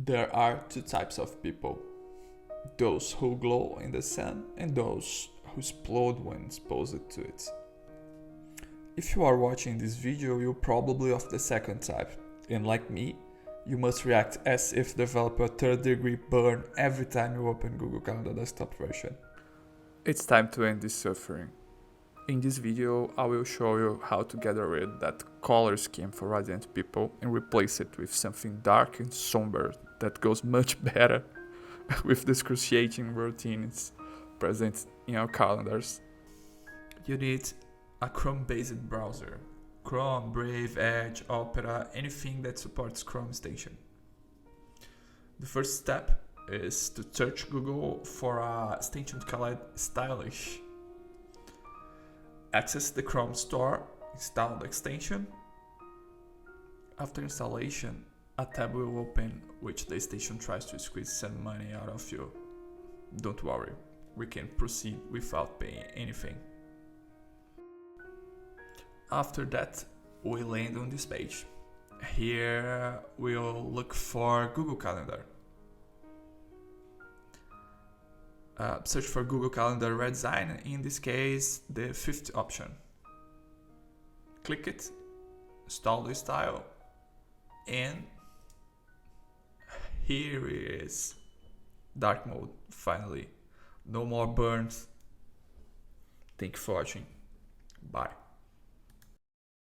There are two types of people: those who glow in the sun and those who explode when exposed to it. If you are watching this video, you're probably of the second type, and like me, you must react as if develop a third-degree burn every time you open Google Calendar desktop version. It's time to end this suffering. In this video, I will show you how to get rid of that color scheme for Radiant people and replace it with something dark and somber that goes much better with the excruciating routines present in our calendars. You need a Chrome-based browser. Chrome, Brave, Edge, Opera, anything that supports Chrome extension. The first step is to search Google for a extension called Stylish. Access the Chrome store, install the extension. After installation, a tab will open which the extension tries to squeeze some money out of you. Don't worry, we can proceed without paying anything. After that, we land on this page. Here we'll look for Google Calendar. Search for Google Calendar redesign, in this case the fifth option. Click it, install the style, and here is dark mode finally. No more burns. Thank you for watching. Bye.